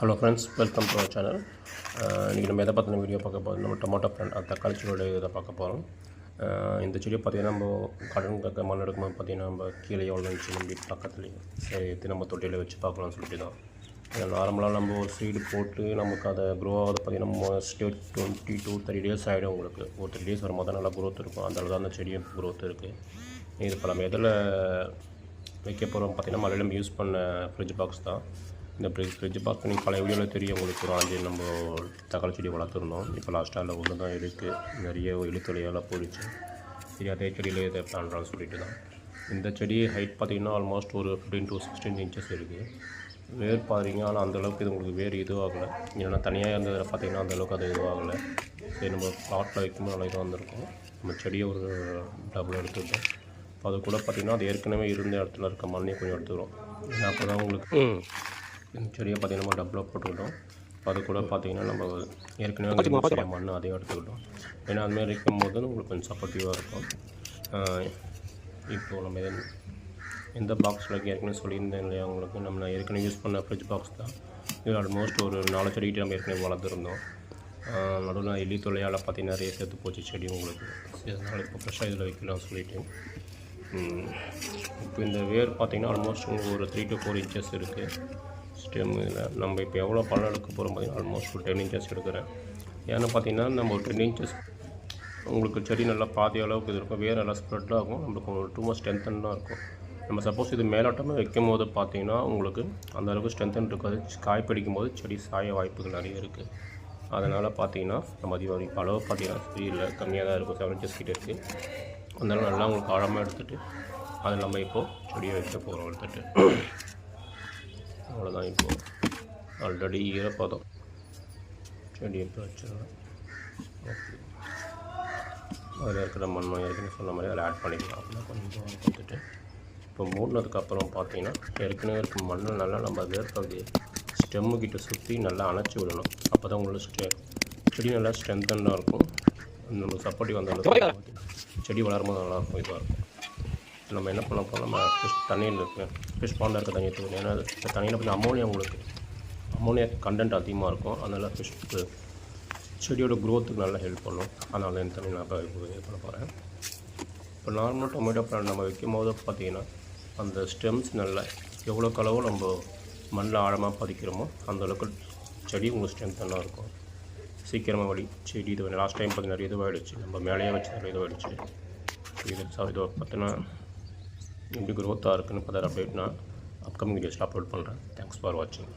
Hello friends, welcome to our channel. இன்றைக்கி நம்ம எதை பற்றின வீடியோ பார்க்க போகிறோம், நம்ம டொமேட்டோ பிளான்ட் தக்காளி செடியோட இதை பார்க்க போகிறோம். இந்த செடியை பார்த்திங்கன்னா நம்ம கடன் மண் எடுக்கும்போது பார்த்திங்கன்னா நம்ம கீழே எவ்வளோ இருந்துச்சு நம்ம வீட்டு பக்கத்துலேயே சரி நம்ம தொட்டியில் வச்சு பார்க்கலாம்னு சொல்லிட்டு தான். நார்மலாக நம்ம ஒரு சீடு போட்டு நமக்கு அதை க்ரோ ஆகுது பார்த்திங்கன்னா மோஸ்ட்லி 20 to 30 days ஆகிடும். உங்களுக்கு ஒரு 3 days வரும்போது தான் நல்லா க்ரோத் இருக்கும். அந்தளவு தான் அந்த செடியும் க்ரோத் இருக்குது. இது இப்போ நம்ம எதில் வைக்க போகிறோம் பார்த்திங்கன்னா மழையில் நம்ம யூஸ் பண்ண ஃப்ரிட்ஜ் பாக்ஸ் தான். இந்த ஃப்ரிட்ஜ் பாக்ஸ் நீங்கள் பழைய வீடியோவில் தெரியும் உங்களுக்கு. ஒரு 5 நம்ம தக்காளி செடி வளர்த்துருந்தோம். இப்போ லாஸ்ட்டாக ஒன்று தான் இருக்குது. நிறைய இழுத்தொலையெல்லாம் போயிடுச்சு. சரி அதே செடியில் இதை பண்ணுறான்னு சொல்லிட்டு தான். இந்த செடி ஹைட் பார்த்திங்கன்னா ஆல்மோஸ்ட் ஒரு 15 to 16 inches இருக்குது. வேர் பாருங்க, ஆனால் அந்தளவுக்கு இது உங்களுக்கு வேர் இதுவாகலை. ஏன்னா தனியாக இருந்ததில் பார்த்திங்கன்னா அந்தளவுக்கு அது இதுவாகலை. சரி நம்ம பாட்டில் வைக்கும்போது நல்லா இதாக வந்திருக்கும். நம்ம செடியை ஒரு டபுள் எடுத்துக்கிட்டோம். அது கூட பார்த்திங்கன்னா அது ஏற்கனவே இருந்த இடத்துல இருக்க மண்ணையும் கொஞ்சம் எடுத்துக்கிறோம். ஏன்னா அப்போ தான் உங்களுக்கு இந்த செடியை பார்த்திங்கன்னா நம்ம டபுளாக போட்டுக்கிட்டோம். அது கூட பார்த்திங்கன்னா நம்ம ஏற்கனவே மண் அதையும் எடுத்துக்கிட்டோம். ஏன்னா அதுமாதிரி இருக்கும்போது உங்களுக்கு கொஞ்சம் சப்போர்ட்டிவாக இருக்கும். இப்போது நம்ம எந்த பாக்ஸில் ஏற்கனவே சொல்லியிருந்தேன் இல்லையா உங்களுக்கு, நம்ம ஏற்கனவே யூஸ் பண்ண ஃப்ரிட்ஜ் பாக்ஸ் தான். இது ஆல்மோஸ்ட் ஒரு 4 செடிக்கிட்ட நம்ம ஏற்கனவே வளர்த்துருந்தோம். நடுவில் எலி தொல்லையால் பார்த்திங்கன்னா நிறைய சேர்த்து போச்சு செடி உங்களுக்கு. அதனால் இப்போ ஃப்ரெஷ்ஷாக இதில் வைக்கலாம்னு சொல்லிவிட்டு இப்போ இந்த வேர் பார்த்திங்கன்னா ஆல்மோஸ்ட் உங்களுக்கு ஒரு 3 to 4 inches இருக்குது ஸ்டெம். இதில் நம்ம இப்போ எவ்வளோ பழம் எடுக்க போகிறோம் பார்த்திங்கன்னா ஆல்மோஸ்ட் ஒரு 10 inches எடுக்கிறேன். ஏன்னா பார்த்திங்கன்னா நம்ம ஒரு 10 inches உங்களுக்கு செடி நல்லா பாதி அளவுக்கு இது இருக்கும். வேர் நல்லா ஸ்ப்ரெட் ஆகும். நம்மளுக்கு ஒரு 2 months ஸ்ட்ரென்த்தனாக இருக்கும். நம்ம சப்போஸ் இது மேலோட்டமாக வைக்கும் போது பார்த்திங்கன்னா உங்களுக்கு அந்தளவுக்கு ஸ்ட்ரென்த்தன் இருக்காது. காய் பிடிக்கும் போது செடி சாய வாய்ப்புகள் நிறைய இருக்குது. அதனால் பார்த்திங்கன்னா நம்ம இப்போ அளவு பார்த்திங்கன்னா சரியில்லை, கம்மியாக தான் இருக்கும். 7 inches கிட்டே இருக்குது. அதனால் நல்லா உங்களுக்கு ஆழமாக எடுத்துகிட்டு அதை நம்ம இப்போது செடியை வைக்க போகிறோம். எடுத்துகிட்டு அவ்வளோதான். இப்போது ஆல்ரெடி ஈரப்பதம் செடி இப்போ வச்சிடலாம். ஓகே, அதில் இருக்கிற மண்ணை ஏற்கனவே சொன்ன மாதிரி அதில் ஆட் பண்ணிக்கலாம். அப்படின்னா கொஞ்சம் கொடுத்துட்டு இப்போ மூடினதுக்கப்புறம் பார்த்திங்கன்னா ஏற்கனவே இருக்க மண்ணை நல்லா நம்ம வேர்ப்பகுதியை ஸ்டெம்முக்கிட்ட சுற்றி நல்லா அணைச்சி விடணும். அப்போ தான் உங்களுக்கு செடி நல்லா ஸ்ட்ரென்த்தனாக இருக்கும். நம்ம சப்போர்ட்டிவ் வந்த அளவுக்கு செடி வளரும்போது நல்லாயிருக்கும். இதாக இருக்கும். நம்ம என்ன பண்ண போகிறோம், நம்ம தண்ணியில் ஃபிஷ் பாண்டில் இருக்க தண்ணியை தூக்கணும். ஏன்னா இந்த தண்ணியில் கொஞ்சம் அமோனியா கண்டென்ட் அதிகமாக இருக்கும். அதனால் ஃபிஷ் செடியோட க்ரோத்துக்கு நல்லா ஹெல்ப் பண்ணும். அதனால் இந்த தண்ணி நான் இது பண்ண போகிறேன். இப்போ நார்மலாக டொமேட்டோ பிளான்ட் நம்ம வைக்கும் போது பார்த்திங்கன்னா அந்த ஸ்டெம்ஸ் நல்லா எவ்வளோக்கு அளவு நம்ம மண்ணில் ஆழமாக பதிக்கிறோமோ அந்தளவுக்கு செடி உங்களுக்கு ஸ்ட்ரென்த்தனாக இருக்கும். சீக்கிரமாக செடி இது லாஸ்ட் டைம் பார்த்திங்கன்னா நிறைய இதுவாகிடுச்சு. நம்ம மேலேயே வச்சு நிறைய இதுவாகிடுச்சு. இதை பார்த்தினா எப்படி க்ரோத்தாக இருக்குன்னு பார்த்தாரு அப்டேட் நான் அப்கமிங் வீடியோஸில் அப்லோட் பண்ணுறேன். தேங்க்ஸ் ஃபார் வாட்சிங்.